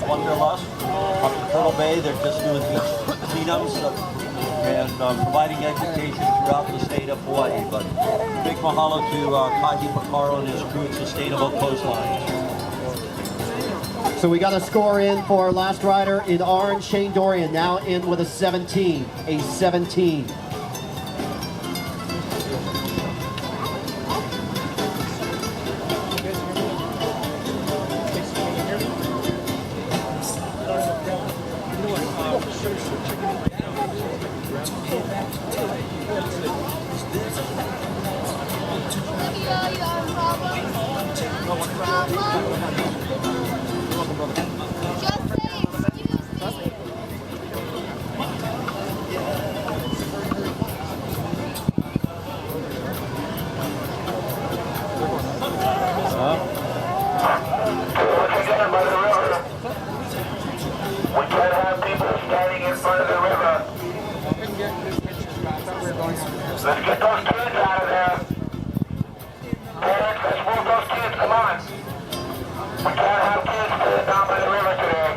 Wanderlust up in Turtle Bay. They're just doing beach cleanups and providing education throughout the state of Hawaii. But big mahalo to Kahi Picaro and his crew at Sustainable Coastlines. So we got a score in for our last rider in orange, Shane Dorian, now in with a 17. A 17. We can't have people standing in front of the river. Let's get those kids out of there. Parents, let's move those kids, come on. We can't have kids standing down by the river today.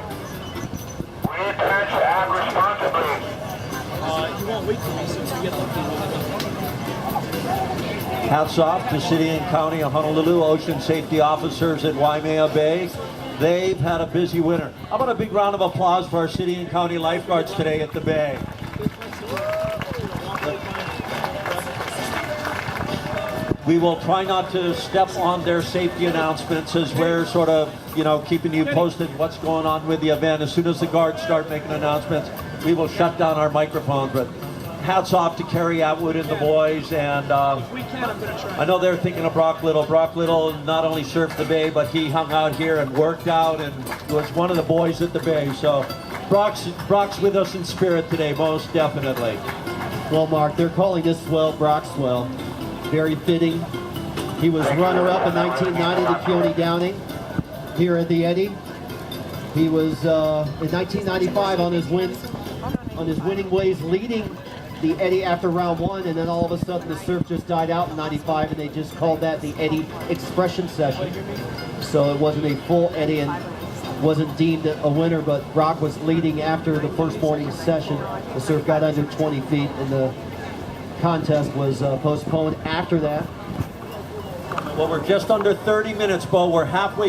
We need parents to act responsibly. You won't wait till me since we get Hats off to City and County of Honolulu Ocean Safety Officers at Waimea Bay. They've had a busy winter. How about a big round of applause for our City and County lifeguards today at the Bay? We will try not to step on their safety announcements as we're sort of, keeping you posted what's going on with the event. As soon as the guards start making announcements, we will shut down our microphones. But hats off to Kerry Atwood and the boys, and I know they're thinking of Brock Little. Brock Little not only surfed the Bay, but he hung out here and worked out and was one of the boys at the Bay. So Brock's with us in spirit today, most definitely. Well, Mark, they're calling this swell Brock Swell. Very fitting. He was runner-up in 1990 to Keone Downing here at the Eddy. He was in 1995 on his winning ways, leading the Eddy after round one, and then all of a sudden the surf just died out in 95, and they just called that the Eddy Expression Session. So it wasn't a full Eddy and wasn't deemed a winner, but Brock was leading after the first morning session. The surf got under 20 feet, and the contest was postponed after that. Well, we're just under 30 minutes, Bo. We're halfway